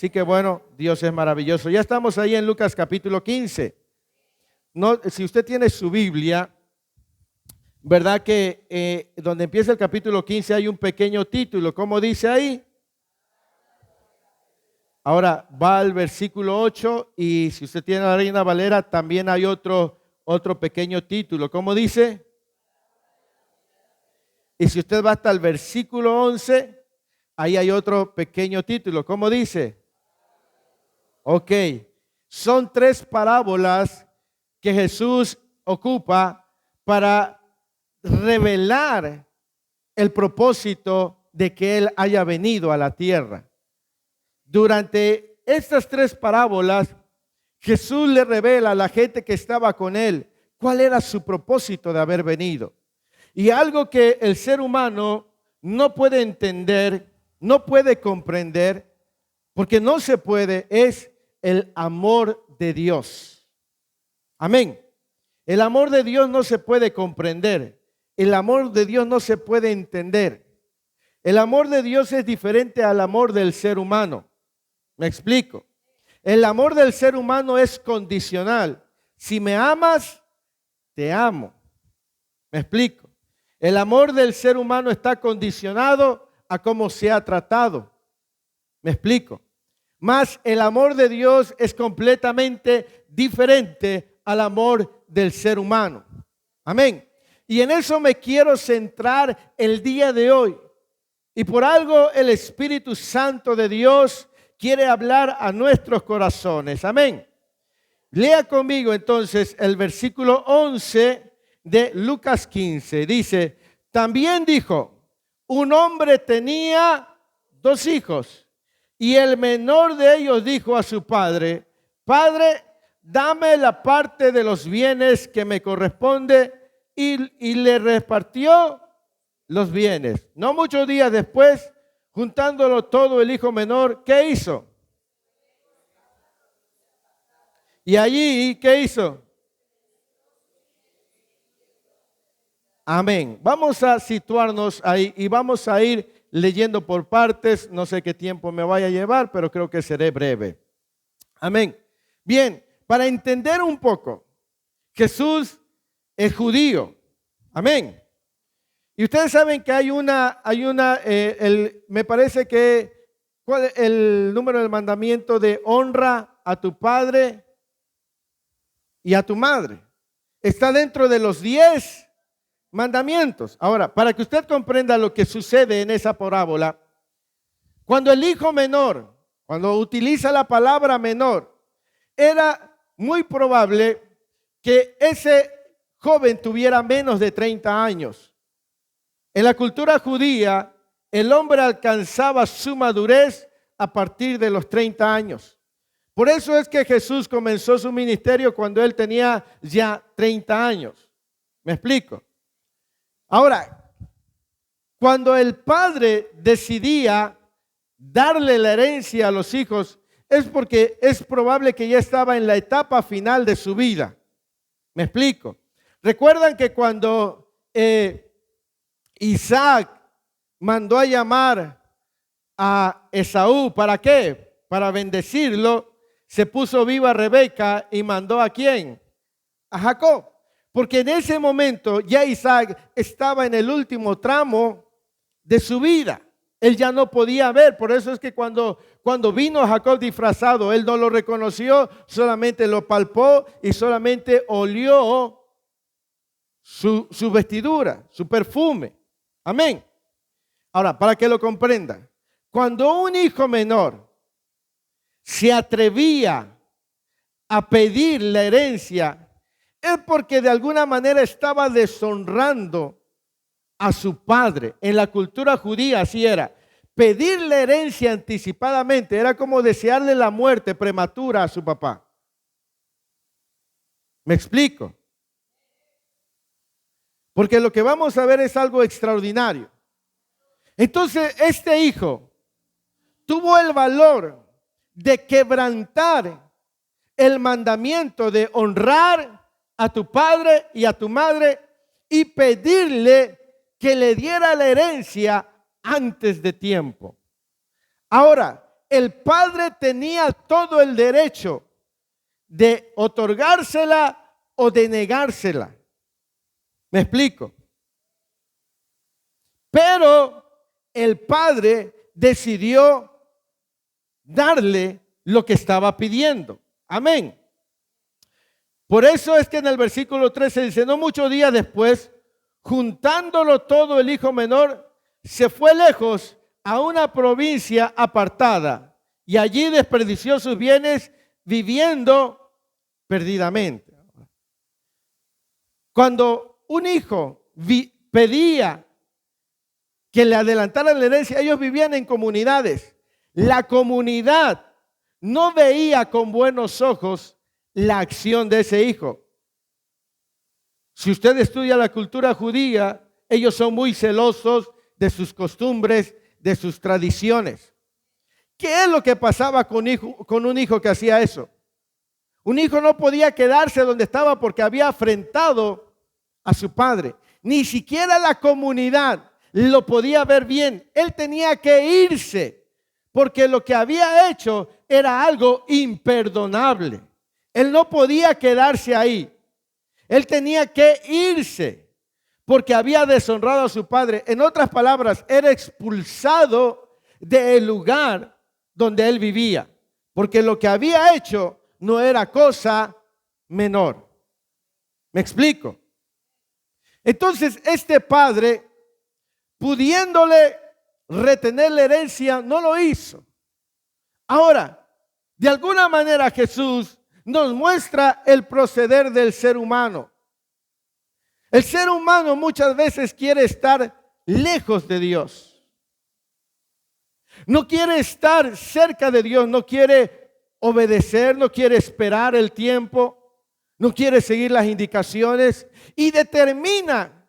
Así que bueno, Dios es maravilloso. Ya estamos ahí en Lucas capítulo 15. No, si usted tiene su Biblia, ¿verdad que donde empieza el capítulo 15 hay un pequeño título? ¿Cómo dice ahí? Ahora va al versículo 8 y si usted tiene la Reina Valera también hay otro pequeño título. ¿Cómo dice? Y si usted va hasta el versículo 11, ahí hay otro pequeño título. ¿Cómo dice? Ok, son tres parábolas que Jesús ocupa para revelar el propósito de que Él haya venido a la tierra. Durante estas tres parábolas, Jesús le revela a la gente que estaba con Él cuál era su propósito de haber venido. Y algo que el ser humano no puede entender, no puede comprender, porque no se puede, es el amor de Dios. Amén. El amor de Dios no se puede comprender. El amor de Dios no se puede entender. El amor de Dios es diferente al amor del ser humano. ¿Me explico? El amor del ser humano es condicional. Si me amas, te amo. ¿Me explico? El amor del ser humano está condicionado a cómo se ha tratado. ¿Me explico? Mas el amor de Dios es completamente diferente al amor del ser humano. Amén. Y en eso me quiero centrar el día de hoy. Y por algo el Espíritu Santo de Dios quiere hablar a nuestros corazones. Amén. Lea conmigo entonces el versículo 11 de Lucas 15. Dice, también dijo, un hombre tenía 2 hijos. Y el menor de ellos dijo a su padre, Padre, dame la parte de los bienes que me corresponde. Y le repartió los bienes. No muchos días después, juntándolo todo el hijo menor, ¿qué hizo? Y allí, ¿qué hizo? Amén. Vamos a situarnos ahí y vamos a ir leyendo por partes. No sé qué tiempo me vaya a llevar, pero creo que seré breve. Amén. Bien, para entender un poco, Jesús es judío. Amén. Y ustedes saben que me parece que, ¿cuál es el número del mandamiento de honra a tu padre y a tu madre? Está dentro de los 10 mandamientos. Ahora, para que usted comprenda lo que sucede en esa parábola, cuando el hijo menor, cuando utiliza la palabra menor, era muy probable que ese joven tuviera menos de 30 años. En la cultura judía, el hombre alcanzaba su madurez a partir de los 30 años. Por eso es que Jesús comenzó su ministerio cuando él tenía ya 30 años. ¿Me explico? Ahora, cuando el padre decidía darle la herencia a los hijos, es porque es probable que ya estaba en la etapa final de su vida. ¿Me explico? Recuerdan que cuando Isaac mandó a llamar a Esaú, ¿para qué? Para bendecirlo, se puso viva Rebeca y mandó ¿a quién? A Jacob. Porque en ese momento ya Isaac estaba en el último tramo de su vida. Él ya no podía ver, por eso es que cuando vino Jacob disfrazado, él no lo reconoció, solamente lo palpó y solamente olió su vestidura, su perfume. Amén. Ahora, para que lo comprenda, cuando un hijo menor se atrevía a pedir la herencia, es porque de alguna manera estaba deshonrando a su padre. En la cultura judía así era. Pedir la herencia anticipadamente era como desearle la muerte prematura a su papá. ¿Me explico? Porque lo que vamos a ver es algo extraordinario. Entonces, este hijo tuvo el valor de quebrantar el mandamiento de honrar a tu padre y a tu madre y pedirle que le diera la herencia antes de tiempo. Ahora, el padre tenía todo el derecho de otorgársela o de negársela. ¿Me explico? Pero el padre decidió darle lo que estaba pidiendo. Amén. Por eso es que en el versículo 13 dice, no muchos días después, juntándolo todo, el hijo menor se fue lejos a una provincia apartada y allí desperdició sus bienes viviendo perdidamente. Cuando un hijo pedía que le adelantaran la herencia, ellos vivían en comunidades. La comunidad no veía con buenos ojos la acción de ese hijo. Si usted estudia la cultura judía, ellos son muy celosos de sus costumbres, de sus tradiciones. ¿Qué es lo que pasaba con un hijo que hacía eso? Un hijo no podía quedarse donde estaba porque había afrentado a su padre. Ni siquiera la comunidad lo podía ver bien. Él tenía que irse porque lo que había hecho era algo imperdonable. Él no podía quedarse ahí. Él tenía que irse porque había deshonrado a su padre. En otras palabras, era expulsado del lugar donde él vivía, porque lo que había hecho no era cosa menor. ¿Me explico? Entonces, este padre, pudiéndole retener la herencia, no lo hizo. Ahora, de alguna manera Jesús nos muestra el proceder del ser humano. El ser humano muchas veces quiere estar lejos de Dios. No quiere estar cerca de Dios, no quiere obedecer, no quiere esperar el tiempo, no quiere seguir las indicaciones y determina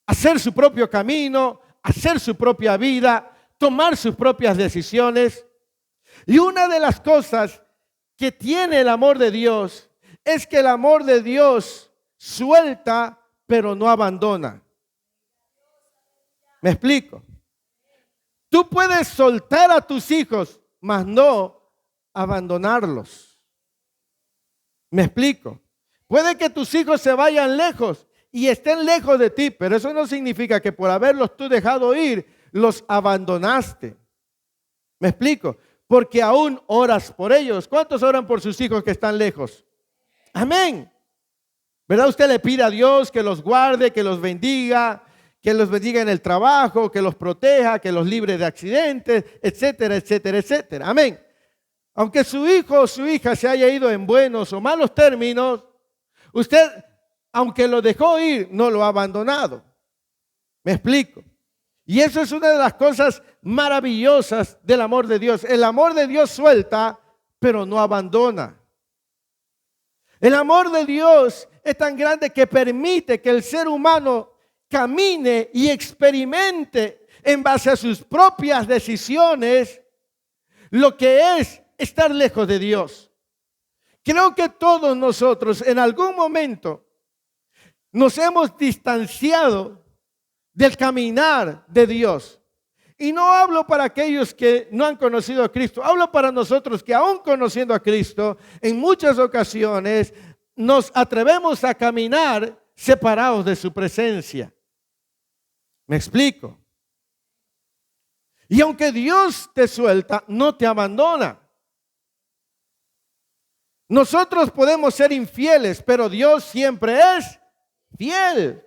hacer su propio camino, hacer su propia vida, tomar sus propias decisiones. Y una de las cosas que tiene el amor de Dios es que el amor de Dios suelta, pero no abandona. ¿Me explico? Tú puedes soltar a tus hijos, mas no abandonarlos. ¿Me explico? Puede que tus hijos se vayan lejos y estén lejos de ti, pero eso no significa que por haberlos tú dejado ir, los abandonaste. ¿Me explico? Porque aún oras por ellos. ¿Cuántos oran por sus hijos que están lejos? Amén. ¿Verdad? Usted le pide a Dios que los guarde, que los bendiga en el trabajo, que los proteja, que los libre de accidentes, etcétera, etcétera, etcétera. Amén. Aunque su hijo o su hija se haya ido en buenos o malos términos, usted, aunque lo dejó ir, no lo ha abandonado. ¿Me explico? Y eso es una de las cosas maravillosas del amor de Dios. El amor de Dios suelta, pero no abandona. El amor de Dios es tan grande que permite que el ser humano camine y experimente en base a sus propias decisiones lo que es estar lejos de Dios. Creo que todos nosotros en algún momento nos hemos distanciado del caminar de Dios. Y no hablo para aquellos que no han conocido a Cristo, hablo para nosotros que aún conociendo a Cristo, en muchas ocasiones nos atrevemos a caminar separados de su presencia. ¿Me explico? Y aunque Dios te suelta, no te abandona. Nosotros podemos ser infieles, pero Dios siempre es fiel.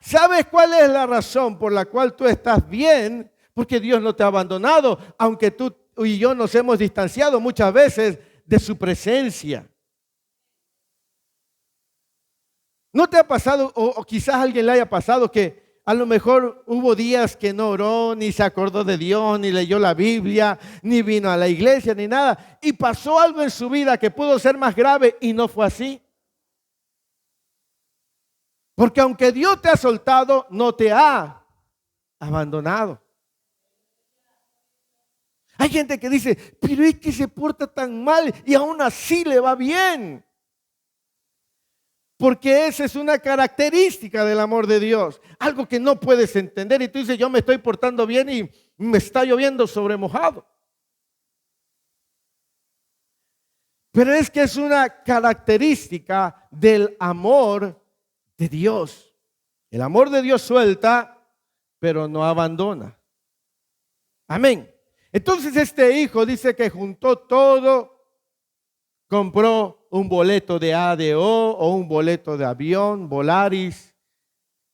¿Sabes cuál es la razón por la cual tú estás bien? Porque Dios no te ha abandonado, aunque tú y yo nos hemos distanciado muchas veces de su presencia. ¿No te ha pasado, o quizás a alguien le haya pasado, que a lo mejor hubo días que no oró, ni se acordó de Dios, ni leyó la Biblia, ni vino a la iglesia, ni nada, y pasó algo en su vida que pudo ser más grave y no fue así? Porque aunque Dios te ha soltado, no te ha abandonado. Hay gente que dice, pero es que se porta tan mal y aún así le va bien. Porque esa es una característica del amor de Dios. Algo que no puedes entender y tú dices, yo me estoy portando bien y me está lloviendo sobre mojado. Pero es que es una característica del amor de Dios. El amor de Dios suelta, pero no abandona. Amén. Entonces este hijo dice que juntó todo, compró un boleto de ADO o un boleto de avión, Volaris,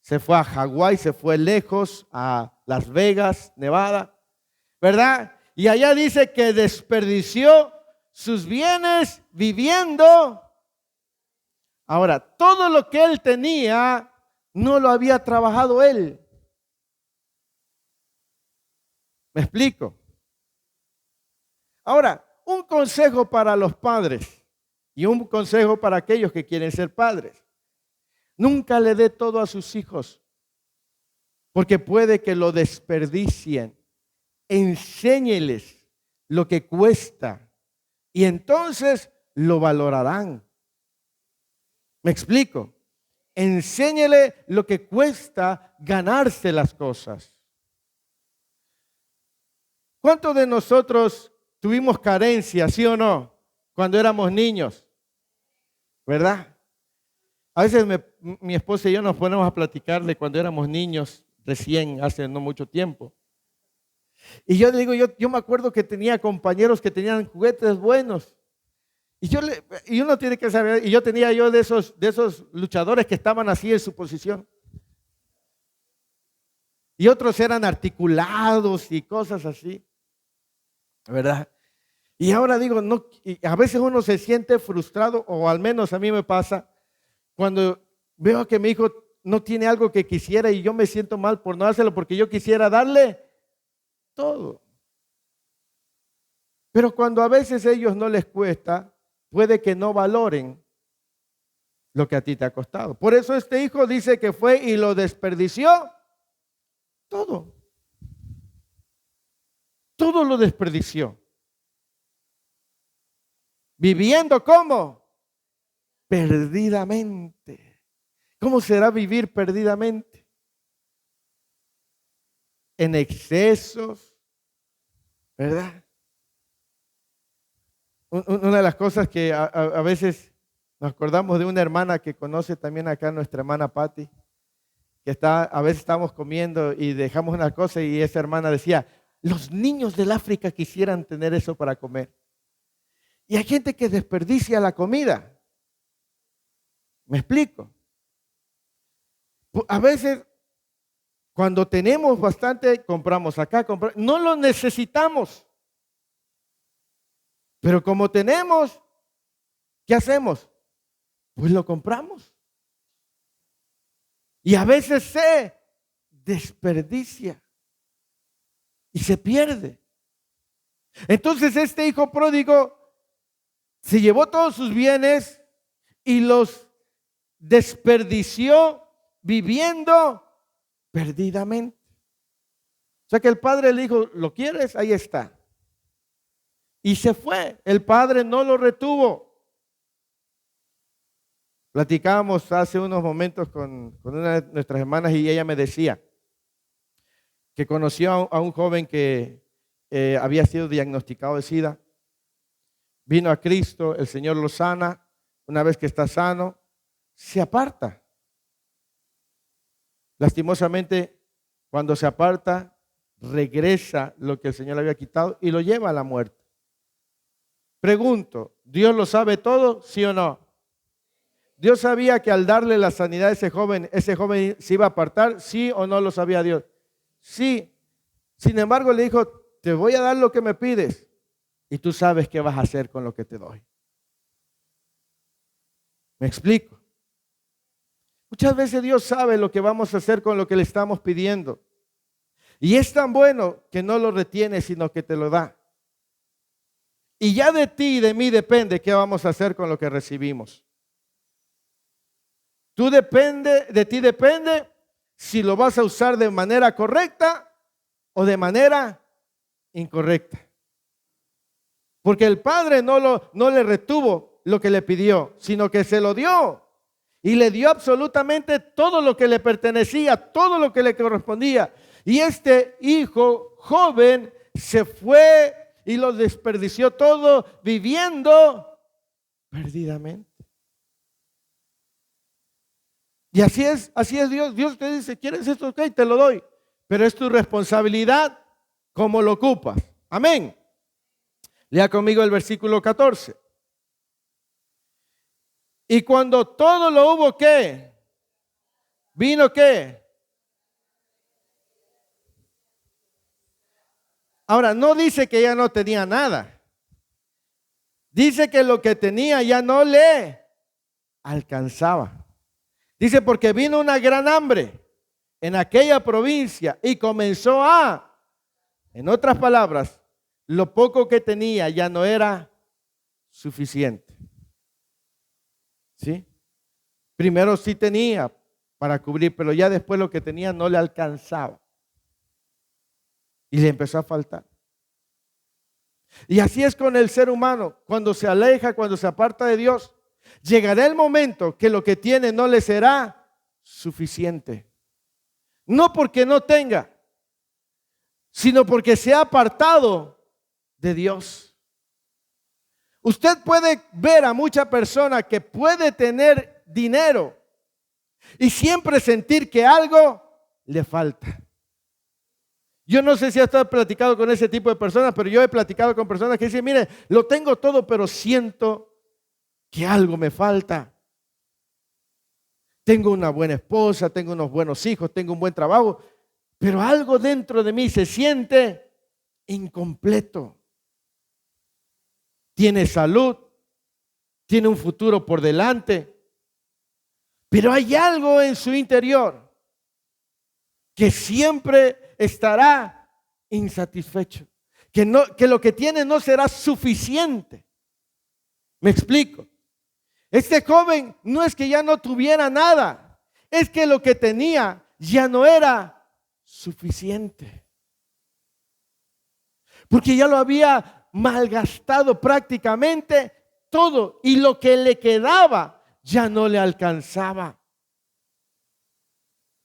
se fue a Hawái, se fue lejos, a Las Vegas, Nevada, ¿verdad? Y allá dice que desperdició sus bienes viviendo. Ahora, todo lo que él tenía no lo había trabajado él. ¿Me explico? Ahora, un consejo para los padres y un consejo para aquellos que quieren ser padres. Nunca le dé todo a sus hijos, porque puede que lo desperdicien. Enséñeles lo que cuesta y entonces lo valorarán. ¿Me explico? Enséñele lo que cuesta ganarse las cosas. ¿Cuántos de nosotros tuvimos carencia, sí o no, cuando éramos niños? ¿Verdad? A veces mi esposa y yo nos ponemos a platicar de cuando éramos niños, recién, hace no mucho tiempo. Y yo digo, yo me acuerdo que tenía compañeros que tenían juguetes buenos. Y uno tiene que saber, y yo tenía de esos luchadores que estaban así en su posición. Y otros eran articulados y cosas así, ¿verdad? Y ahora digo, no, y a veces uno se siente frustrado, o al menos a mí me pasa, cuando veo que mi hijo no tiene algo que quisiera y yo me siento mal por no dárselo porque yo quisiera darle todo. Pero cuando a veces a ellos no les cuesta, puede que no valoren lo que a ti te ha costado. Por eso este hijo dice que fue y lo desperdició todo. Todo lo desperdició. Viviendo ¿cómo? Perdidamente. ¿Cómo será vivir perdidamente? En excesos, ¿verdad? Una de las cosas que a veces nos acordamos de una hermana que conoce también acá, nuestra hermana Patti, que a veces estamos comiendo y dejamos una cosa y esa hermana decía, los niños del África quisieran tener eso para comer. Y hay gente que desperdicia la comida. ¿Me explico? A veces, cuando tenemos bastante, compramos acá, no lo necesitamos. Pero como tenemos, ¿qué hacemos? Pues lo compramos. Y a veces se desperdicia y se pierde. Entonces este hijo pródigo se llevó todos sus bienes y los desperdició viviendo perdidamente. O sea que el padre le dijo, ¿lo quieres? Ahí está. Y se fue. El padre no lo retuvo. Platicábamos hace unos momentos con una de nuestras hermanas y ella me decía que conoció a un joven que había sido diagnosticado de SIDA. Vino a Cristo, el Señor lo sana. Una vez que está sano, se aparta. Lastimosamente, cuando se aparta, regresa lo que el Señor le había quitado y lo lleva a la muerte. Pregunto, ¿Dios lo sabe todo, sí o no? ¿Dios sabía que al darle la sanidad a ese joven se iba a apartar? ¿Sí o no lo sabía Dios? Sí. Sin embargo, le dijo, te voy a dar lo que me pides y tú sabes qué vas a hacer con lo que te doy. ¿Me explico? Muchas veces Dios sabe lo que vamos a hacer con lo que le estamos pidiendo. Y es tan bueno que no lo retiene, sino que te lo da. Y ya de ti y de mí depende qué vamos a hacer con lo que recibimos. De ti depende si lo vas a usar de manera correcta o de manera incorrecta. Porque el padre no le retuvo lo que le pidió, sino que se lo dio. Y le dio absolutamente todo lo que le pertenecía, todo lo que le correspondía. Y este hijo joven se fue y lo desperdició todo viviendo perdidamente. Y así es Dios. Dios te dice, ¿quieres esto? Ok, te lo doy. Pero es tu responsabilidad cómo lo ocupas. Amén. Lea conmigo el versículo 14. Y cuando todo lo hubo, ¿qué? ¿Vino qué? Ahora, no dice que ya no tenía nada. Dice que lo que tenía ya no le alcanzaba. Dice, porque vino una gran hambre en aquella provincia y comenzó en otras palabras, lo poco que tenía ya no era suficiente. ¿Sí? Primero sí tenía para cubrir, pero ya después lo que tenía no le alcanzaba. Y le empezó a faltar. Y así es con el ser humano, cuando se aleja, cuando se aparta de Dios, llegará el momento que lo que tiene no le será suficiente. No porque no tenga, sino porque se ha apartado de Dios. Usted puede ver a mucha persona que puede tener dinero y siempre sentir que algo le falta. Yo no sé si has platicado con ese tipo de personas, pero yo he platicado con personas que dicen, mire, lo tengo todo, pero siento que algo me falta. Tengo una buena esposa, tengo unos buenos hijos, tengo un buen trabajo, pero algo dentro de mí se siente incompleto. Tiene salud, tiene un futuro por delante, pero hay algo en su interior que siempre estará insatisfecho, que lo que tiene no será suficiente. ¿Me explico? Este joven no es que ya no tuviera nada, es que lo que tenía ya no era suficiente. Porque ya lo había malgastado prácticamente todo y lo que le quedaba ya no le alcanzaba.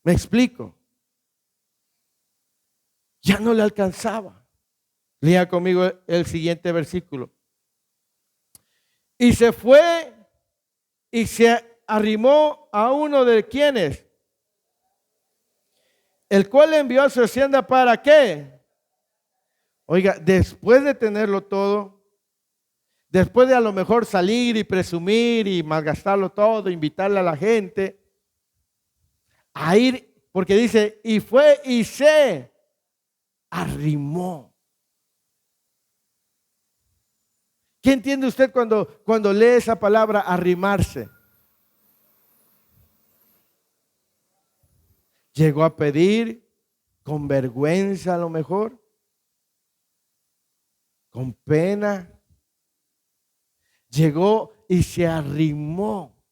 ¿Me explico? Ya no le alcanzaba. Lea conmigo el siguiente versículo. Y se fue y se arrimó a uno de quienes, el cual le envió a su hacienda para qué. Oiga, después de tenerlo todo, después de a lo mejor salir y presumir y malgastarlo todo, invitarle a la gente a ir, porque dice, y fue y se arrimó. ¿Qué entiende usted cuando lee esa palabra arrimarse? Llegó a pedir con vergüenza a lo mejor, con pena. Llegó y se arrimó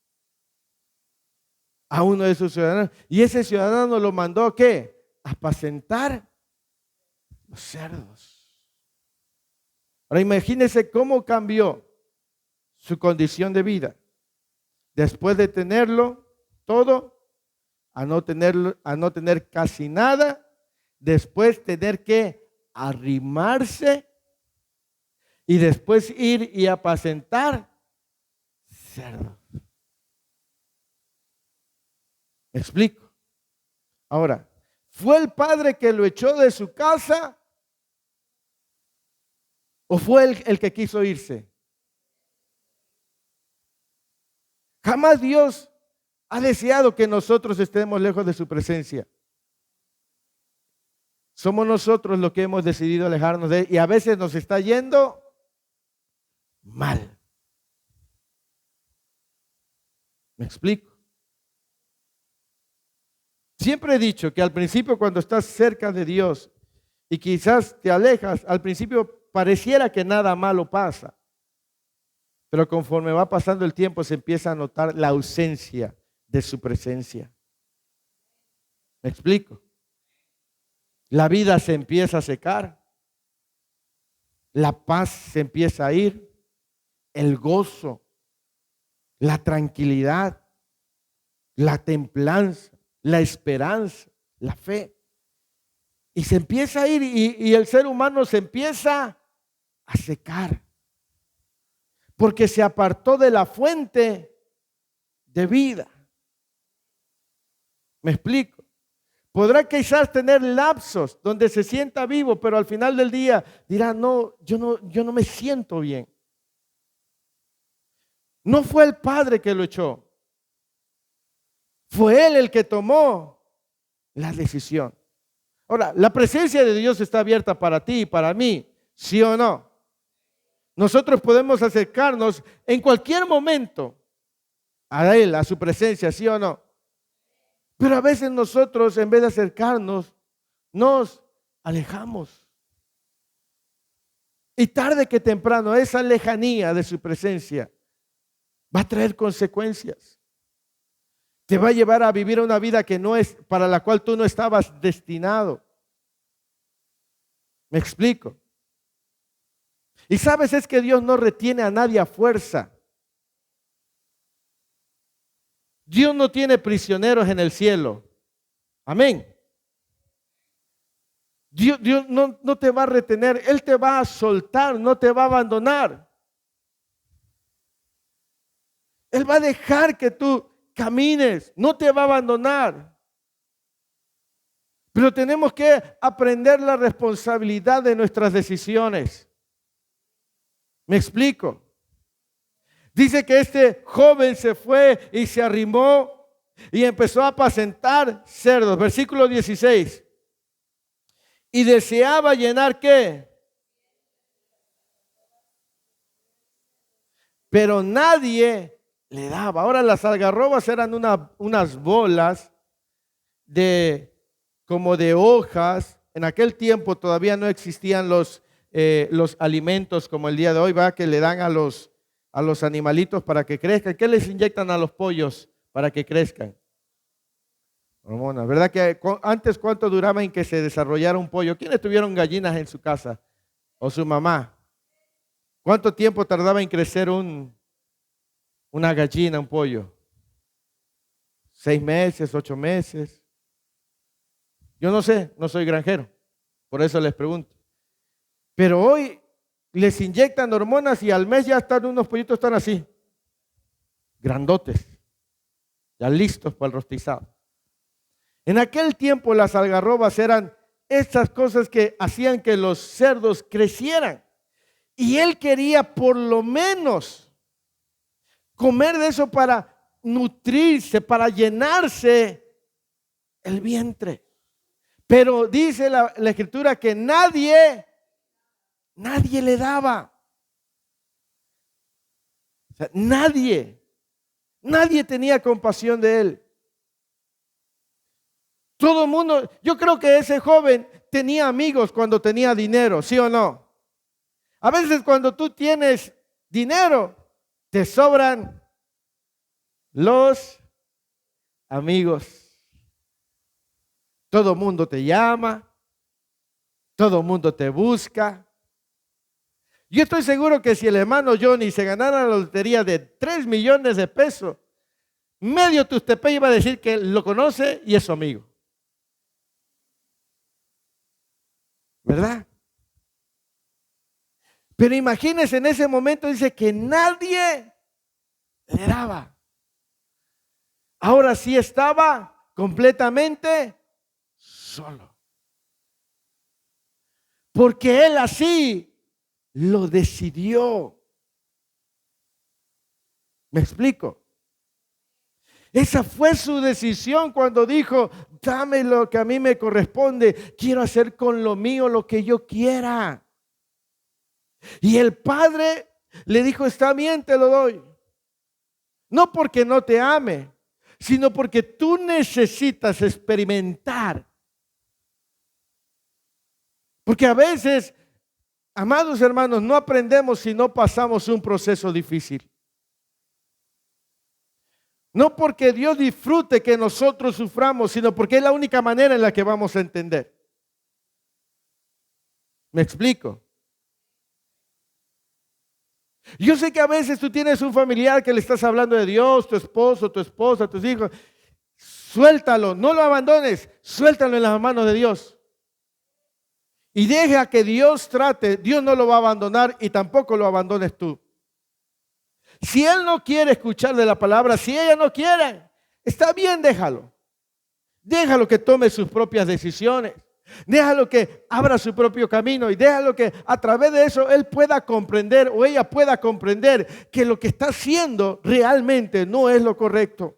a uno de sus ciudadanos. Y ese ciudadano lo mandó ¿a qué? A apacentar los cerdos. Ahora imagínese cómo cambió su condición de vida. Después de tenerlo todo, a no tener casi nada, después tener que arrimarse y después ir y apacentar cerdos. ¿Me explico? Ahora, ¿fue el padre que lo echó de su casa o fue el que quiso irse? Jamás Dios ha deseado que nosotros estemos lejos de su presencia. Somos nosotros los que hemos decidido alejarnos de él y a veces nos está yendo mal. ¿Me explico? Siempre he dicho que al principio cuando estás cerca de Dios y quizás te alejas, al principio pareciera que nada malo pasa. Pero conforme va pasando el tiempo se empieza a notar la ausencia de su presencia. ¿Me explico? La vida se empieza a secar. La paz se empieza a ir. El gozo, la tranquilidad, la templanza, la esperanza, la fe. Y se empieza a ir y el ser humano se empieza a secar. porque se apartó de la fuente de vida. ¿Me explico? Podrá quizás tener lapsos donde se sienta vivo, pero al final del día dirá, no, yo no me siento bien. No fue el padre que lo echó. Fue él el que tomó la decisión. Ahora, la presencia de Dios está abierta para ti y para mí, ¿sí o no? Nosotros podemos acercarnos en cualquier momento a Él, a su presencia, ¿sí o no? Pero a veces nosotros, en vez de acercarnos, nos alejamos. Y tarde que temprano, esa lejanía de su presencia va a traer consecuencias. Te va a llevar a vivir una vida que no es, para la cual tú no estabas destinado. ¿Me explico? Y sabes, es que Dios no retiene a nadie a fuerza. Dios no tiene prisioneros en el cielo. Amén. Dios no te va a retener, Él te va a soltar, no te va a abandonar. Él va a dejar que tú camines, no te va a abandonar. Pero tenemos que aprender la responsabilidad de nuestras decisiones. ¿Me explico? Dice que este joven se fue y se arrimó y empezó a apacentar cerdos. Versículo 16. Y deseaba llenar ¿qué? Pero nadie le daba. Ahora las algarrobas eran unas bolas como de hojas. En aquel tiempo todavía no existían los alimentos como el día de hoy, ¿va? Que le dan a los animalitos para que crezcan. ¿Qué les inyectan a los pollos para que crezcan? Hormonas. ¿Verdad que antes cuánto duraba en que se desarrollara un pollo? ¿Quiénes tuvieron gallinas en su casa? ¿O su mamá? ¿Cuánto tiempo tardaba en crecer una gallina, un pollo? 6 meses, 8 meses. Yo no sé, no soy granjero, por eso les pregunto. Pero hoy les inyectan hormonas y al mes ya están unos pollitos están así, grandotes, ya listos para el rostizado. En aquel tiempo las algarrobas eran estas cosas que hacían que los cerdos crecieran. Y él quería por lo menos comer de eso para nutrirse, para llenarse el vientre. Pero dice la Escritura que nadie le daba. O sea, nadie tenía compasión de él. Todo el mundo, yo creo que ese joven tenía amigos cuando tenía dinero, ¿sí o no? A veces cuando tú tienes dinero, te sobran los amigos. Todo el mundo te llama, todo el mundo te busca. Yo estoy seguro que si el hermano Johnny se ganara la lotería de 3 millones de pesos, medio Tuxtepec iba a decir que lo conoce y es su amigo. ¿Verdad? Pero imagínense, en ese momento dice que nadie le daba. Ahora sí estaba completamente solo. Porque él así lo decidió. ¿Me explico? Esa fue su decisión cuando dijo, dame lo que a mí me corresponde, quiero hacer con lo mío lo que yo quiera. Y el padre le dijo, está bien, te lo doy. No porque no te ame, sino porque tú necesitas experimentar. Porque a veces, amados hermanos, no aprendemos si no pasamos un proceso difícil. No porque Dios disfrute que nosotros suframos, sino porque es la única manera en la que vamos a entender. ¿Me explico? Yo sé que a veces tú tienes un familiar que le estás hablando de Dios, tu esposo, tu esposa, tus hijos. Suéltalo, no lo abandones, suéltalo en las manos de Dios. Y deja que Dios trate, Dios no lo va a abandonar y tampoco lo abandones tú. Si él no quiere escuchar de la palabra, si ella no quiere, está bien, déjalo. Déjalo que tome sus propias decisiones. Déjalo que abra su propio camino y déjalo que a través de eso él pueda comprender o ella pueda comprender que lo que está haciendo realmente no es lo correcto.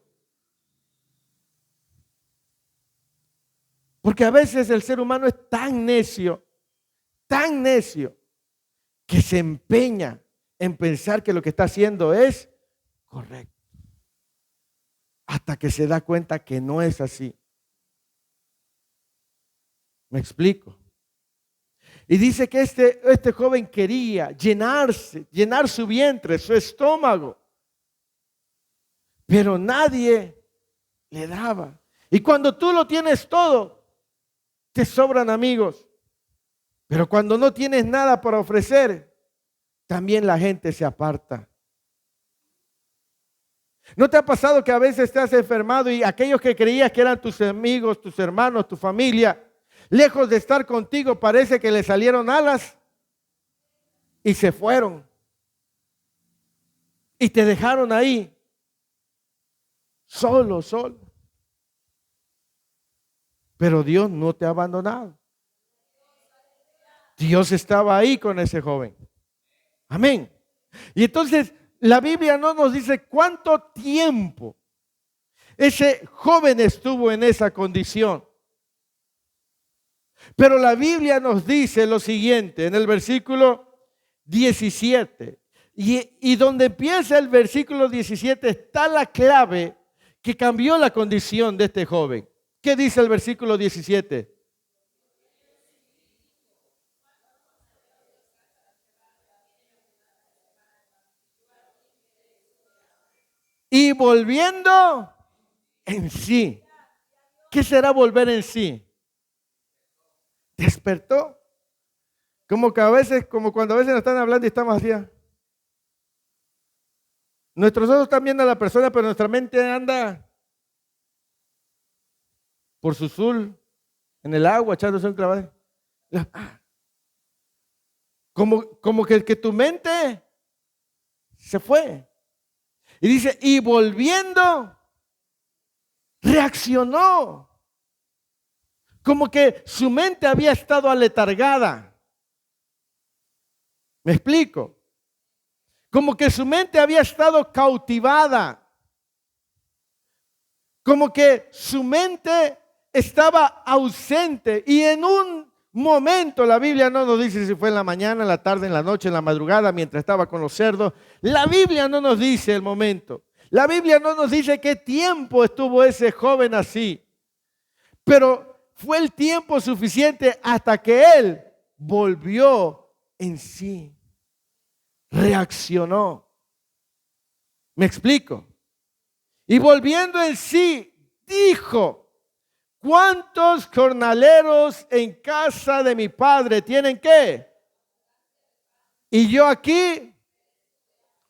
Porque a veces el ser humano es tan necio, que se empeña en pensar que lo que está haciendo es correcto. Hasta que se da cuenta que no es así. ¿Me explico? Y dice que este joven quería llenar su vientre, su estómago. Pero nadie le daba. Y cuando tú lo tienes todo, te sobran amigos. Pero cuando no tienes nada para ofrecer, también la gente se aparta. ¿No te ha pasado que a veces te has enfermado y aquellos que creías que eran tus amigos, tus hermanos, tu familia, lejos de estar contigo, parece que le salieron alas y se fueron? Y te dejaron ahí, solo. Pero Dios no te ha abandonado. Dios estaba ahí con ese joven. Amén. Y entonces la Biblia no nos dice cuánto tiempo ese joven estuvo en esa condición. Pero la Biblia nos dice lo siguiente en el versículo 17. Y donde empieza el versículo 17 está la clave que cambió la condición de este joven. ¿Qué dice el versículo 17? Y volviendo en sí. ¿Qué será volver en sí? Despertó. Como cuando a veces nos están hablando y estamos así. Nuestros ojos están viendo a la persona, pero nuestra mente anda por su sul, en el agua, echándose un clavado. Como que tu mente se fue. Y dice, y volviendo, reaccionó. Como que su mente había estado aletargada. ¿Me explico? Como que su mente había estado cautivada. Como que su mente estaba ausente. Y en un momento, la Biblia no nos dice si fue en la mañana, en la tarde, en la noche, en la madrugada, mientras estaba con los cerdos. La Biblia no nos dice el momento. La Biblia no nos dice qué tiempo estuvo ese joven así. Pero fue el tiempo suficiente hasta que él volvió en sí. Reaccionó. ¿Me explico? Y volviendo en sí, dijo: ¿cuántos jornaleros en casa de mi padre tienen qué? Y yo aquí,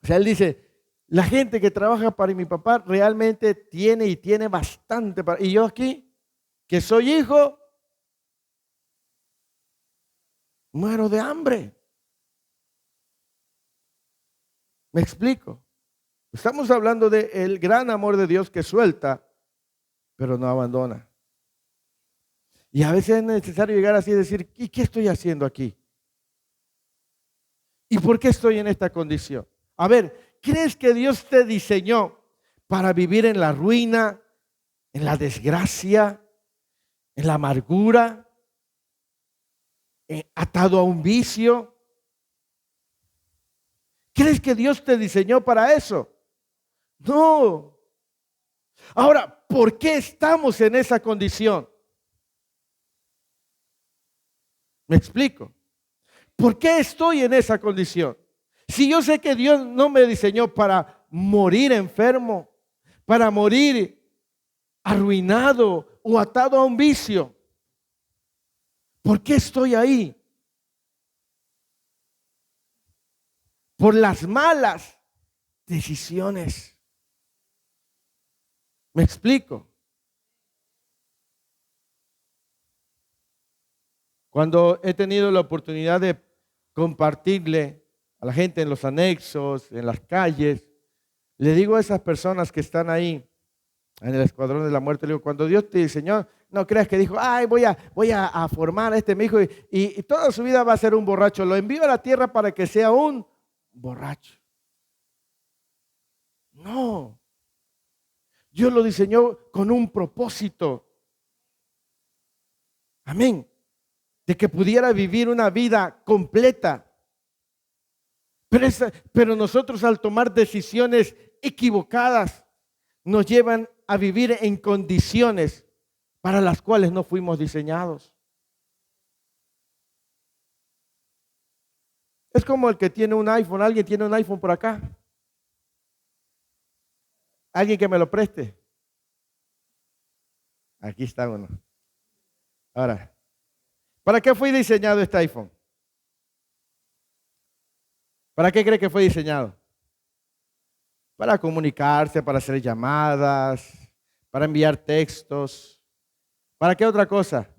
o sea, él dice, la gente que trabaja para mi papá realmente tiene bastante. Y yo aquí, que soy hijo, muero de hambre. ¿Me explico? Estamos hablando del gran amor de Dios que suelta, pero no abandona. Y a veces es necesario llegar así y decir, ¿y qué estoy haciendo aquí? ¿Y por qué estoy en esta condición? A ver, ¿crees que Dios te diseñó para vivir en la ruina, en la desgracia, en la amargura, atado a un vicio? ¿Crees que Dios te diseñó para eso? No. Ahora, ¿por qué estamos en esa condición? ¿Me explico? ¿Por qué estoy en esa condición? Si yo sé que Dios no me diseñó para morir enfermo, para morir arruinado o atado a un vicio, ¿por qué estoy ahí? Por las malas decisiones. ¿Me explico? Cuando he tenido la oportunidad de compartirle a la gente en los anexos, en las calles, Le digo a esas personas que están ahí en el escuadrón de la muerte, le digo, cuando Dios te diseñó, no creas que dijo, ay, voy a formar a este mi hijo y toda su vida va a ser un borracho. Lo envío a la tierra para que sea un borracho. No. Dios lo diseñó con un propósito. Amén. De que pudiera vivir una vida completa. Pero nosotros al tomar decisiones equivocadas nos llevan a vivir en condiciones para las cuales no fuimos diseñados. Es como el que tiene un iPhone. ¿Alguien tiene un iPhone por acá? ¿Alguien que me lo preste? Aquí está uno. Ahora, ¿para qué fue diseñado este iPhone? ¿Para qué cree que fue diseñado? Para comunicarse, para hacer llamadas, para enviar textos. ¿Para qué otra cosa?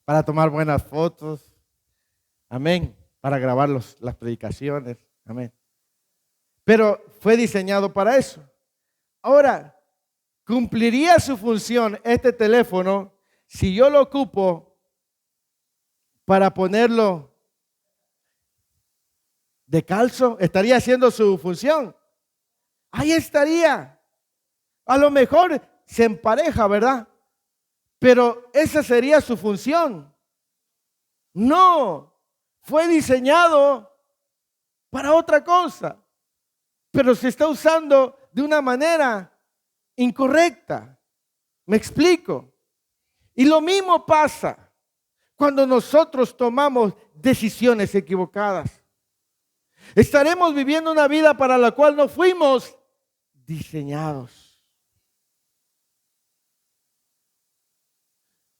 Para tomar buenas fotos. Amén. Para grabar las predicaciones. Amén. Pero fue diseñado para eso. Ahora, ¿cumpliría su función este teléfono si yo lo ocupo para ponerlo de calzo? ¿Estaría haciendo su función? Ahí estaría. A lo mejor se empareja, ¿verdad? Pero esa sería su función. No, fue diseñado para otra cosa, pero se está usando de una manera incorrecta. ¿Me explico? Y lo mismo pasa cuando nosotros tomamos decisiones equivocadas. Estaremos viviendo una vida para la cual no fuimos diseñados.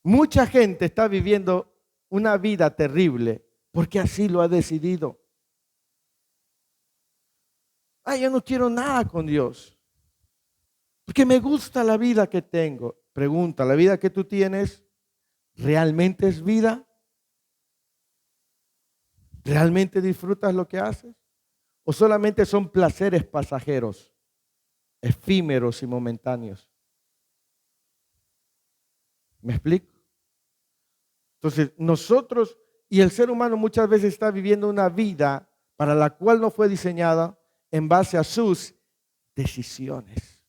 Mucha gente está viviendo una vida terrible porque así lo ha decidido. Ay, yo no quiero nada con Dios porque me gusta la vida que tengo. Pregunta, ¿la vida que tú tienes realmente es vida? ¿Realmente disfrutas lo que haces? ¿O solamente son placeres pasajeros, efímeros y momentáneos? ¿Me explico? Entonces, nosotros y el ser humano muchas veces está viviendo una vida para la cual no fue diseñada en base a sus decisiones.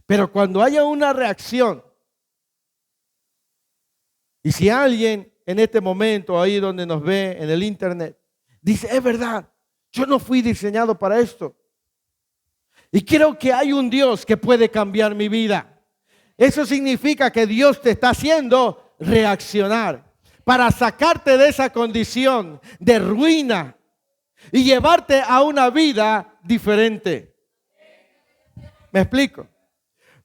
Pero cuando haya una reacción, y si alguien en este momento, ahí donde nos ve en el internet, dice, es verdad, yo no fui diseñado para esto. Y creo que hay un Dios que puede cambiar mi vida. Eso significa que Dios te está haciendo reaccionar para sacarte de esa condición de ruina y llevarte a una vida diferente. ¿Me explico?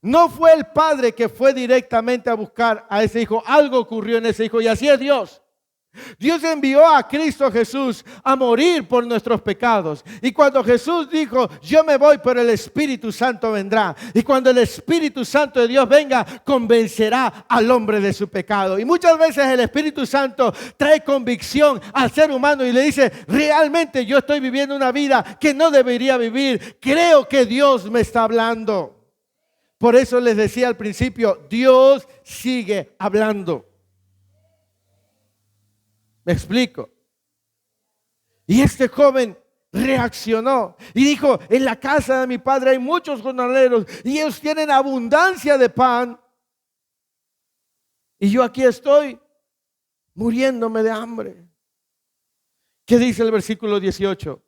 No fue el padre que fue directamente a buscar a ese hijo. Algo ocurrió en ese hijo y así es Dios. Dios envió a Cristo Jesús a morir por nuestros pecados. Y cuando Jesús dijo, yo me voy, pero el Espíritu Santo vendrá. Y cuando el Espíritu Santo de Dios venga, convencerá al hombre de su pecado. Y muchas veces el Espíritu Santo trae convicción al ser humano y le dice, realmente yo estoy viviendo una vida que no debería vivir. Creo que Dios me está hablando. Por eso les decía al principio, Dios sigue hablando. ¿Me explico? Y este joven reaccionó y dijo, en la casa de mi padre hay muchos jornaleros y ellos tienen abundancia de pan. Y yo aquí estoy muriéndome de hambre. ¿Qué dice el versículo 18?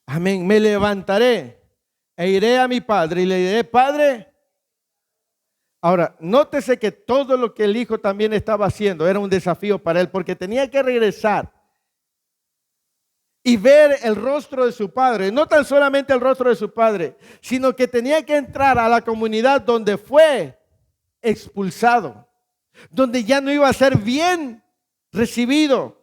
Amén, me levantaré e iré a mi padre y le diré, Padre. Ahora, nótese que todo lo que el hijo también estaba haciendo era un desafío para él, porque tenía que regresar y ver el rostro de su padre. No tan solamente el rostro de su padre, sino que tenía que entrar a la comunidad donde fue expulsado, donde ya no iba a ser bien recibido.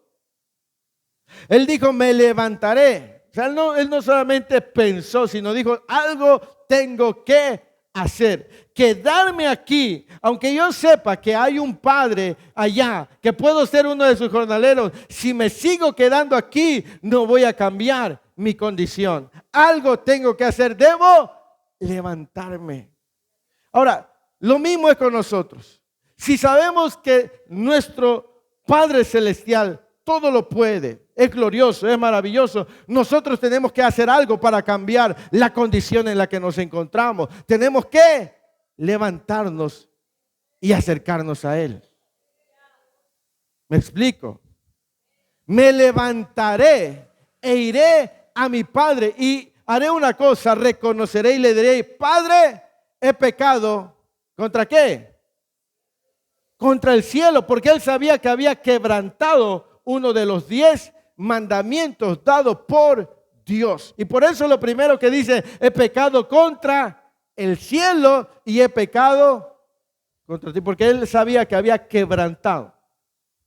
Él dijo, me levantaré. O sea, él no solamente pensó, sino dijo, algo tengo que hacer. Quedarme aquí, aunque yo sepa que hay un Padre allá, que puedo ser uno de sus jornaleros, si me sigo quedando aquí, no voy a cambiar mi condición. Algo tengo que hacer, debo levantarme. Ahora, lo mismo es con nosotros. Si sabemos que nuestro Padre Celestial todo lo puede, es glorioso, es maravilloso, nosotros tenemos que hacer algo para cambiar la condición en la que nos encontramos. Tenemos que levantarnos y acercarnos a Él. ¿Me explico? Me levantaré e iré a mi Padre y haré una cosa, reconoceré y le diré: Padre, he pecado. ¿Contra qué? Contra el cielo, porque él sabía que había quebrantado uno de los 10 mandamientos dados por Dios. Y por eso lo primero que dice: he pecado contra el cielo y he pecado contra ti, porque él sabía que había quebrantado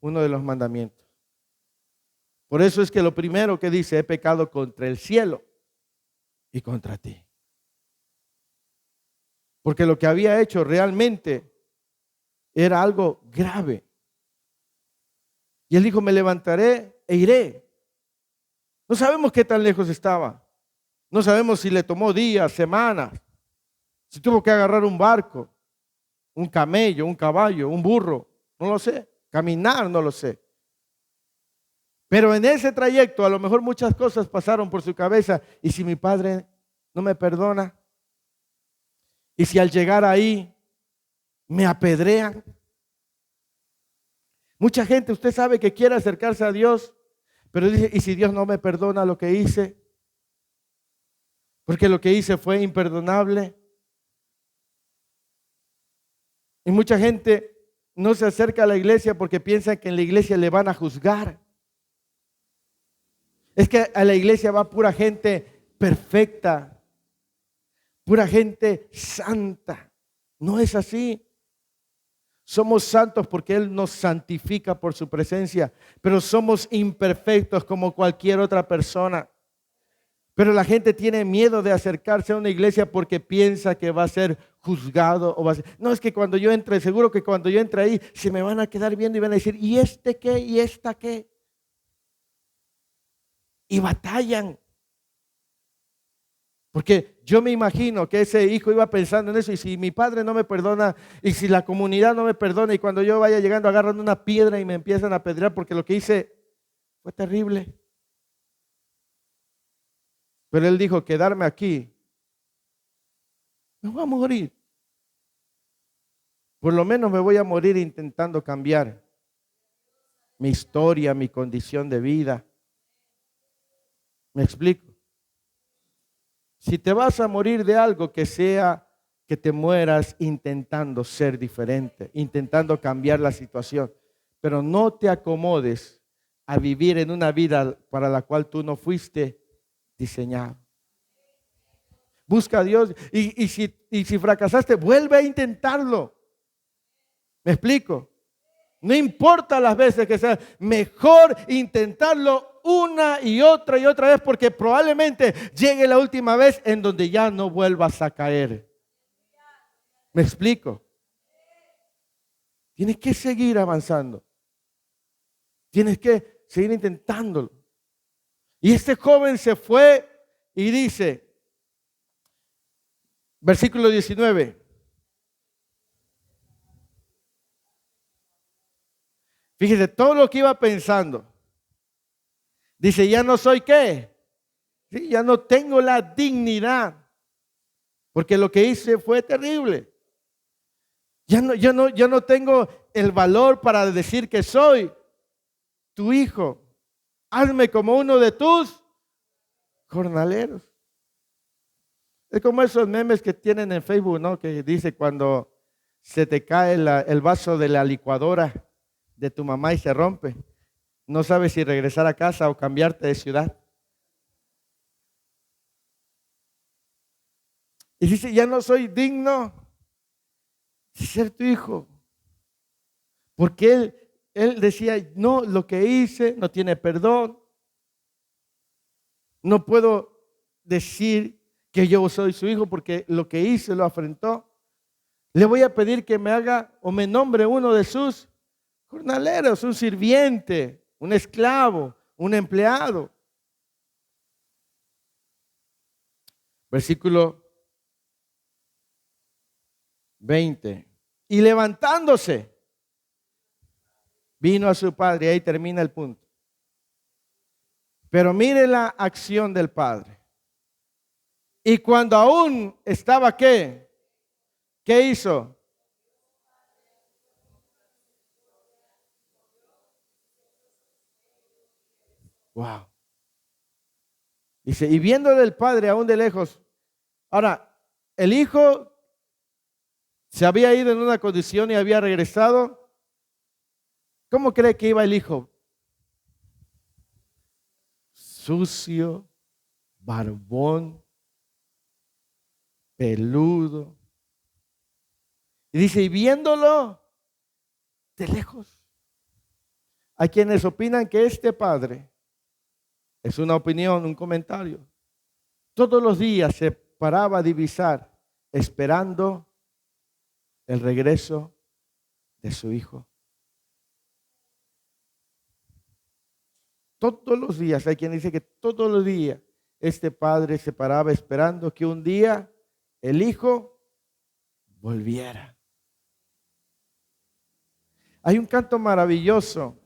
uno de los mandamientos. Por eso es que lo primero que dice: he pecado contra el cielo y contra ti. Porque lo que había hecho realmente era algo grave. Y él dijo: me levantaré e iré. No sabemos qué tan lejos estaba. No sabemos si le tomó días, semanas, si tuvo que agarrar un barco, un camello, un caballo, un burro. No lo sé. Caminar, no lo sé. Pero en ese trayecto a lo mejor muchas cosas pasaron por su cabeza. ¿Y si mi Padre no me perdona? ¿Y si al llegar ahí me apedrean? Mucha gente, usted sabe, que quiere acercarse a Dios, pero dice: ¿y si Dios no me perdona lo que hice? Porque lo que hice fue imperdonable. Y mucha gente no se acerca a la iglesia porque piensa que en la iglesia le van a juzgar. Es que a la iglesia va pura gente perfecta, pura gente santa. No es así. Somos santos porque Él nos santifica por su presencia, pero somos imperfectos como cualquier otra persona. Pero la gente tiene miedo de acercarse a una iglesia porque piensa que va a ser juzgado o va a ser... No, es que cuando yo entre, seguro que cuando yo entre ahí se me van a quedar viendo y van a decir: ¿y este qué? ¿Y esta qué? Y batallan. Porque yo me imagino que ese hijo iba pensando en eso: y si mi padre no me perdona, y si la comunidad no me perdona, y cuando yo vaya llegando agarran una piedra y me empiezan a apedrear porque lo que hice fue terrible. Pero él dijo: quedarme aquí, me voy a morir. Por lo menos me voy a morir intentando cambiar mi historia, mi condición de vida. ¿Me explico? Si te vas a morir de algo, que sea que te mueras intentando ser diferente, intentando cambiar la situación. Pero no te acomodes a vivir en una vida para la cual tú no fuiste diseñado. Busca a Dios y si fracasaste, vuelve a intentarlo. ¿Me explico? No importa las veces que sea, mejor intentarlo una y otra vez, porque probablemente llegue la última vez en donde ya no vuelvas a caer. ¿Me explico? Tienes que seguir avanzando. Tienes que seguir intentándolo. Y este joven se fue y dice, versículo 19. Fíjese todo lo que iba pensando. Dice: ya no soy ¿qué? Sí, ya no tengo la dignidad, porque lo que hice fue terrible. Ya no tengo el valor para decir que soy tu hijo. Hazme como uno de tus jornaleros. Es como esos memes que tienen en Facebook, ¿no? Que dice cuando se te cae el vaso de la licuadora de tu mamá y se rompe. No sabes si regresar a casa o cambiarte de ciudad. Y dice: ya no soy digno de ser tu hijo. Porque él decía: no, lo que hice no tiene perdón. No puedo decir que yo soy su hijo porque lo que hice lo afrentó. Le voy a pedir que me haga o me nombre uno de sus jornaleros, un sirviente, un esclavo, un empleado. Versículo 20. Y levantándose, vino a su padre. Ahí termina el punto. Pero mire la acción del padre. Y cuando aún estaba, ¿qué? ¿Qué hizo? Wow. Dice, y viéndole el padre aún de lejos. Ahora, el hijo se había ido en una condición y había regresado. ¿Cómo cree que iba el hijo? Sucio, barbón, peludo. Y dice, y viéndolo de lejos. Hay quienes opinan que este padre, es una opinión, un comentario, todos los días se paraba a divisar esperando el regreso de su hijo. Todos los días, hay quien dice que todos los días este padre se paraba esperando que un día el hijo volviera. Hay un canto maravilloso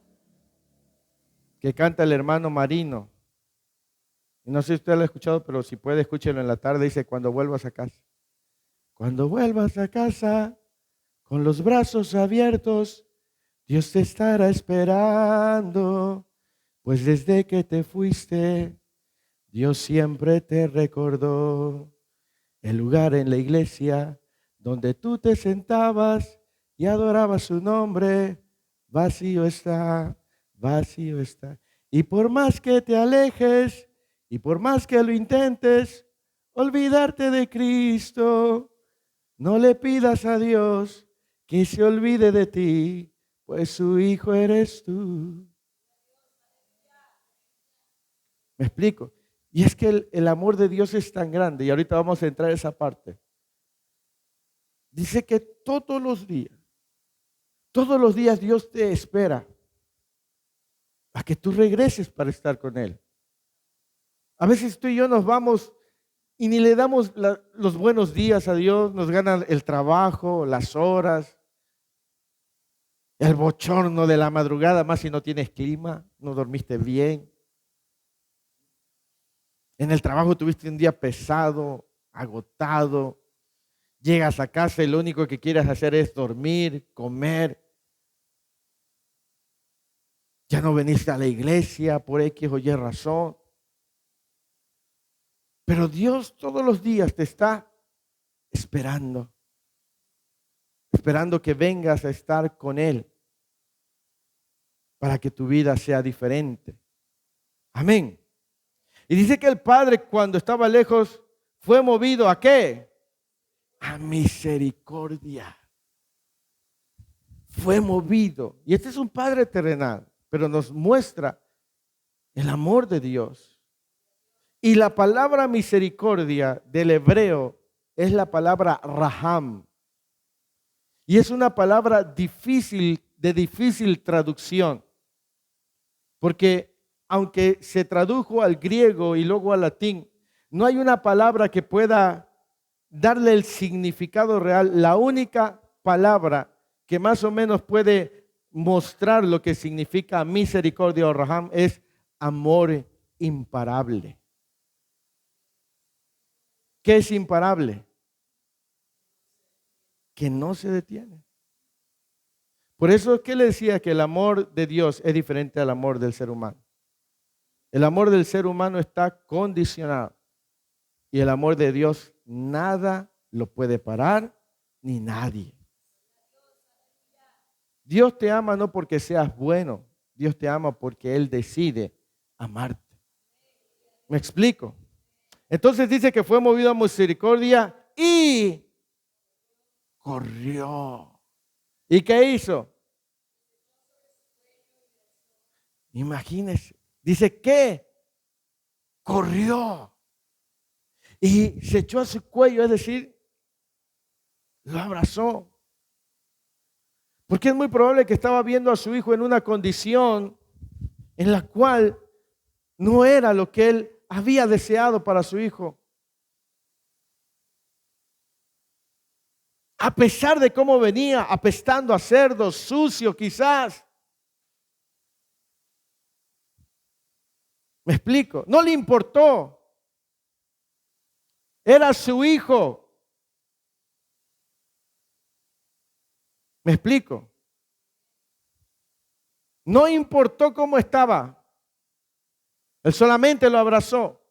que canta el hermano Marino. No sé si usted lo ha escuchado, pero si puede, escúchelo en la tarde. Dice, cuando vuelvas a casa. Cuando vuelvas a casa, con los brazos abiertos, Dios te estará esperando. Pues desde que te fuiste, Dios siempre te recordó. El lugar en la iglesia donde tú te sentabas y adorabas su nombre, vacío está, vacío está. Y por más que te alejes y por más que lo intentes, olvidarte de Cristo, no le pidas a Dios que se olvide de ti, pues su hijo eres tú. ¿Me explico? Y es que el amor de Dios es tan grande, y ahorita vamos a entrar a esa parte. Dice que todos los días Dios te espera a que tú regreses para estar con Él. A veces tú y yo nos vamos y ni le damos los buenos días a Dios, nos ganan el trabajo, las horas, el bochorno de la madrugada, más si no tienes clima, no dormiste bien. En el trabajo tuviste un día pesado, agotado. Llegas a casa y lo único que quieres hacer es dormir, comer. Ya no veniste a la iglesia por X o Y razón. Pero Dios todos los días te está esperando. Esperando que vengas a estar con Él. Para que tu vida sea diferente. Amén. Y dice que el padre cuando estaba lejos fue movido ¿a qué? A misericordia. Fue movido. Y este es un padre terrenal, pero nos muestra el amor de Dios. Y la palabra misericordia del hebreo es la palabra raham. Y es una palabra difícil, de difícil traducción. Porque aunque se tradujo al griego y luego al latín, no hay una palabra que pueda darle el significado real. La única palabra que más o menos puede mostrar lo que significa misericordia o raham es amor imparable. ¿Qué es imparable? Que no se detiene. Por eso es que le decía que el amor de Dios es diferente al amor del ser humano. El amor del ser humano está condicionado y el amor de Dios nada lo puede parar ni nadie. Dios te ama no porque seas bueno, Dios te ama porque Él decide amarte. ¿Me explico? Entonces dice que fue movido a misericordia y corrió. ¿Y qué hizo? Imagínese. Dice que corrió. y se echó a su cuello, es decir, lo abrazó. Porque es muy probable que estaba viendo a su hijo en una condición en la cual no era lo que él había deseado para su hijo. A pesar de cómo venía, apestando a cerdo, sucio quizás. ¿Me explico? No le importó. Era su hijo. ¿Me explico? No importó cómo estaba. Él solamente lo abrazó.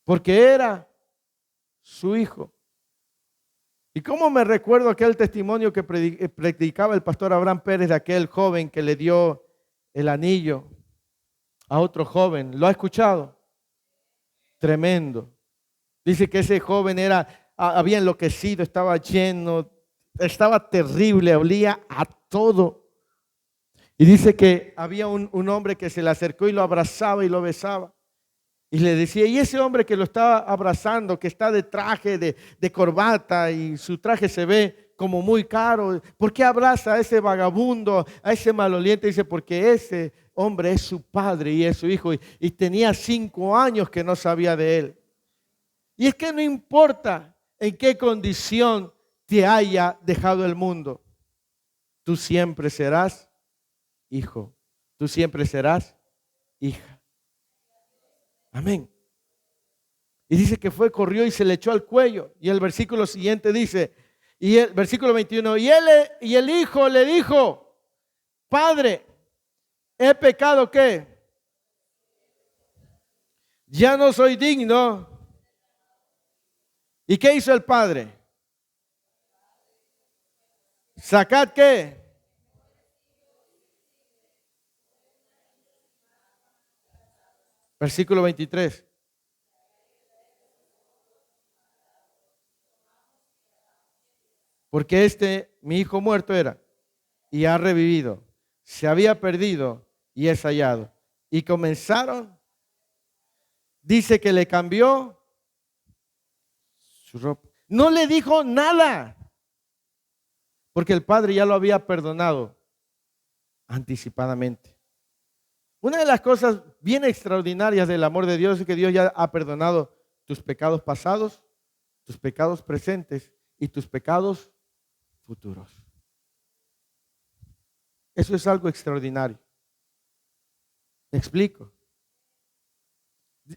Porque era su hijo. ¿Y cómo me recuerdo aquel testimonio que predicaba el pastor Abraham Pérez de aquel joven que le dio el anillo a otro joven? ¿Lo ha escuchado? Tremendo. Dice que ese joven había enloquecido, estaba lleno, estaba terrible, olía a todo. Y dice que había un hombre que se le acercó y lo abrazaba y lo besaba. Y le decía, y ese hombre que lo estaba abrazando, que está de traje, de corbata, y su traje se ve como muy caro, ¿por qué abraza a ese vagabundo, a ese maloliente? Dice, porque ese hombre es su padre y es su hijo, y tenía 5 años que no sabía de él. Y es que no importa en qué condición te haya dejado el mundo, tú siempre serás hijo, tú siempre serás hija. Amén. Y dice que corrió y se le echó al cuello. Y el versículo siguiente dice, y el versículo 21, y el hijo le dijo, Padre, ¿he pecado qué? Ya no soy digno. ¿Y qué hizo el padre? ¿Sacad qué? Versículo 23. Porque mi hijo muerto era, y ha revivido. Se había perdido y es hallado. Y comenzaron, dice que le cambió su ropa. No le dijo nada, porque el padre ya lo había perdonado anticipadamente. Una de las cosas bien extraordinarias del amor de Dios es que Dios ya ha perdonado tus pecados pasados, tus pecados presentes y tus pecados futuros. Eso es algo extraordinario. ¿Me explico?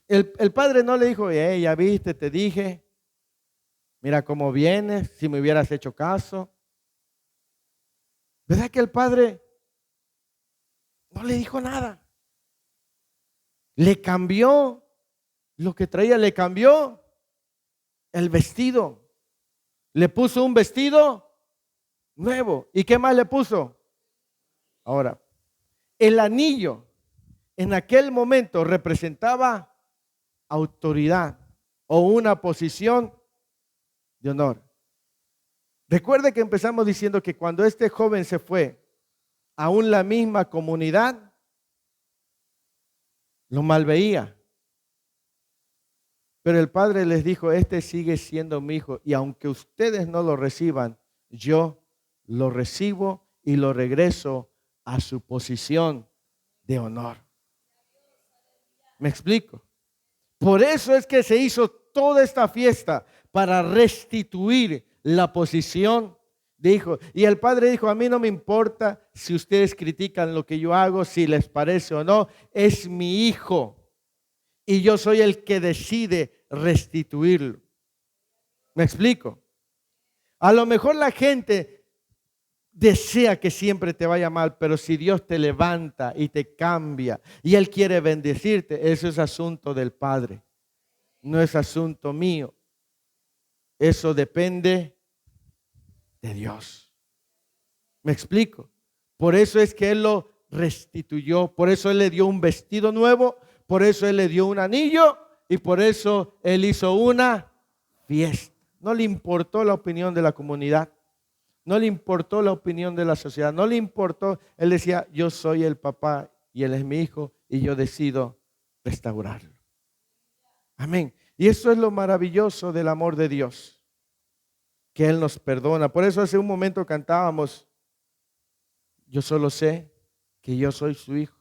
El padre no le dijo, ya viste, te dije, mira cómo vienes, si me hubieras hecho caso. ¿Verdad que el padre no le dijo nada? Le cambió lo que traía, le cambió el vestido. Le puso un vestido nuevo. ¿Y qué más le puso? Ahora, el anillo en aquel momento representaba autoridad o una posición de honor. Recuerde que empezamos diciendo que cuando este joven se fue, aún la misma comunidad lo malveía. Pero el padre les dijo, este sigue siendo mi hijo y aunque ustedes no lo reciban, yo lo recibo y lo regreso a su posición de honor. ¿Me explico? Por eso es que se hizo toda esta fiesta para restituir la posición de hijo. Y el padre dijo, a mí no me importa si ustedes critican lo que yo hago, si les parece o no, es mi hijo. Y yo soy el que decide restituirlo. ¿Me explico? A lo mejor la gente desea que siempre te vaya mal, pero si Dios te levanta y te cambia y Él quiere bendecirte, eso es asunto del Padre. No es asunto mío. Eso depende de Dios. ¿Me explico? Por eso es que Él lo restituyó. Por eso Él le dio un vestido nuevo. Por eso Él le dio un anillo. Y por eso Él hizo una fiesta. No le importó la opinión de la comunidad. No le importó la opinión de la sociedad. No le importó. Él decía, yo soy el papá y Él es mi hijo. Y yo decido restaurarlo. Amén. Y eso es lo maravilloso del amor de Dios, que Él nos perdona. Por eso hace un momento cantábamos, yo solo sé que yo soy su hijo,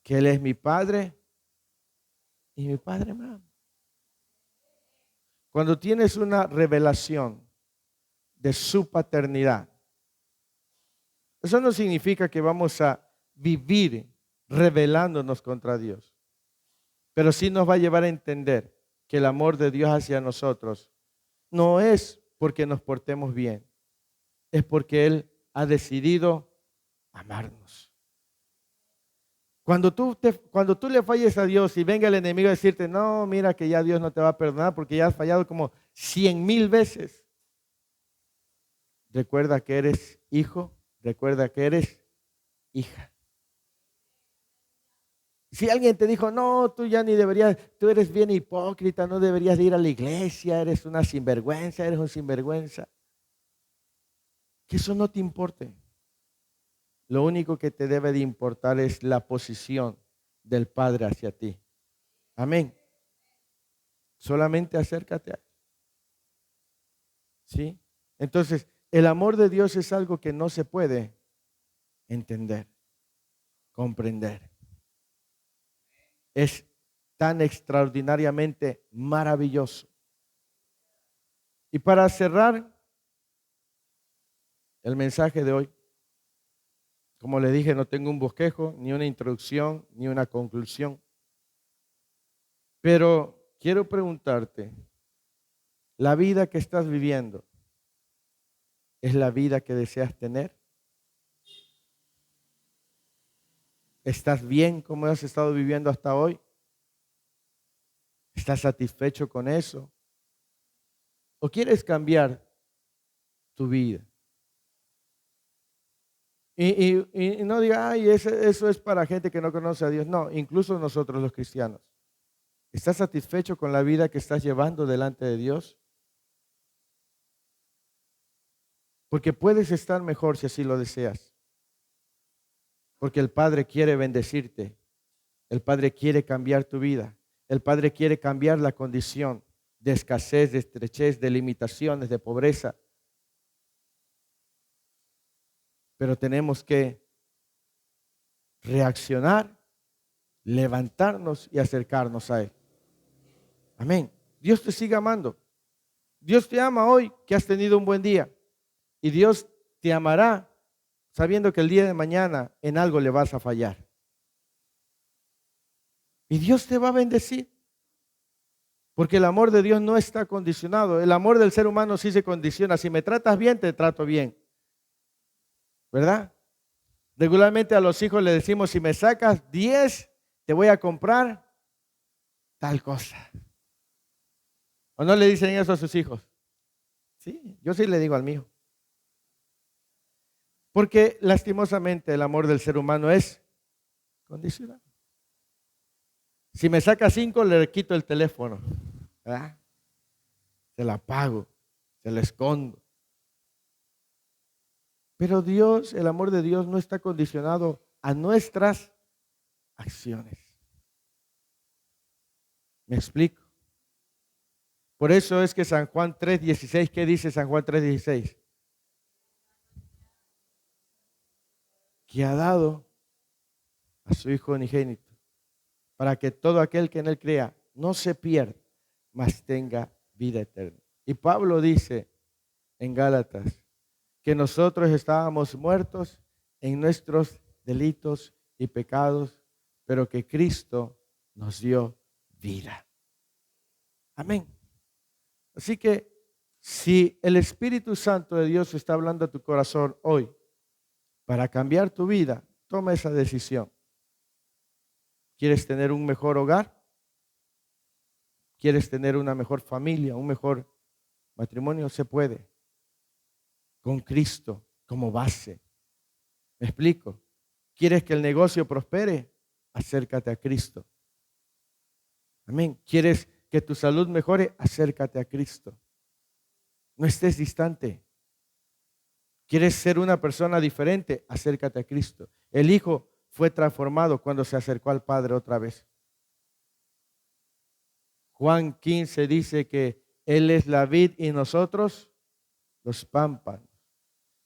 que Él es mi padre y mi padre me ama. Cuando tienes una revelación de su paternidad, eso no significa que vamos a vivir rebelándonos contra Dios, pero sí nos va a llevar a entender que el amor de Dios hacia nosotros no es porque nos portemos bien, es porque Él ha decidido amarnos. Cuando tú le falles a Dios y venga el enemigo a decirte, no, mira que ya Dios no te va a perdonar porque ya has fallado como 100,000 veces. Recuerda que eres hijo, recuerda que eres hija. Si alguien te dijo, no, tú ya ni deberías, tú eres bien hipócrita, no deberías de ir a la iglesia, eres una sinvergüenza, eres un sinvergüenza. Que eso no te importe. Lo único que te debe de importar es la posición del Padre hacia ti. Amén. Solamente acércate a Él. ¿Sí? Entonces, el amor de Dios es algo que no se puede entender, comprender. Es tan extraordinariamente maravilloso. Y para cerrar el mensaje de hoy, como le dije, no tengo un bosquejo, ni una introducción, ni una conclusión. Pero quiero preguntarte, ¿la vida que estás viviendo es la vida que deseas tener? ¿Estás bien como has estado viviendo hasta hoy? ¿Estás satisfecho con eso? ¿O quieres cambiar tu vida? Y no diga, ay, eso es para gente que no conoce a Dios. No, incluso nosotros los cristianos. ¿Estás satisfecho con la vida que estás llevando delante de Dios? Porque puedes estar mejor si así lo deseas. Porque el Padre quiere bendecirte. El Padre quiere cambiar tu vida. El Padre quiere cambiar la condición de escasez, de estrechez, de limitaciones, de pobreza. Pero tenemos que reaccionar, levantarnos y acercarnos a Él. Amén. Dios te sigue amando. Dios te ama hoy que has tenido un buen día. Y Dios te amará sabiendo que el día de mañana en algo le vas a fallar. Y Dios te va a bendecir. Porque el amor de Dios no está condicionado. El amor del ser humano sí se condiciona. Si me tratas bien, te trato bien. ¿Verdad? Regularmente a los hijos les decimos, si me sacas 10, te voy a comprar tal cosa. ¿O no le dicen eso a sus hijos? Sí, yo sí le digo al mío. Porque lastimosamente el amor del ser humano es condicionado. Si me saca 5, le quito el teléfono. ¿Verdad? Se la apago, se la escondo. Pero Dios, el amor de Dios no está condicionado a nuestras acciones. ¿Me explico? Por eso es que San Juan 3:16, ¿qué dice San Juan 3:16? Que ha dado a su Hijo unigénito, para que todo aquel que en Él crea no se pierda, mas tenga vida eterna. Y Pablo dice en Gálatas que nosotros estábamos muertos en nuestros delitos y pecados, pero que Cristo nos dio vida. Amén. Así que si el Espíritu Santo de Dios está hablando a tu corazón hoy para cambiar tu vida, toma esa decisión. ¿Quieres tener un mejor hogar? ¿Quieres tener una mejor familia, un mejor matrimonio? Se puede. Con Cristo como base. ¿Me explico? ¿Quieres que el negocio prospere? Acércate a Cristo. Amén. ¿Quieres que tu salud mejore? Acércate a Cristo. No estés distante. ¿Quieres ser una persona diferente? Acércate a Cristo. El Hijo fue transformado cuando se acercó al Padre otra vez. Juan 15 dice que Él es la vid y nosotros los pámpanos.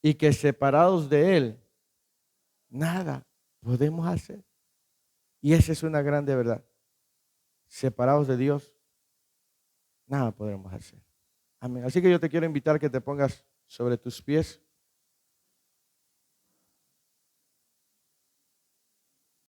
Y que separados de Él, nada podemos hacer. Y esa es una grande verdad. Separados de Dios, nada podremos hacer. Amén. Así que yo te quiero invitar que te pongas sobre tus pies.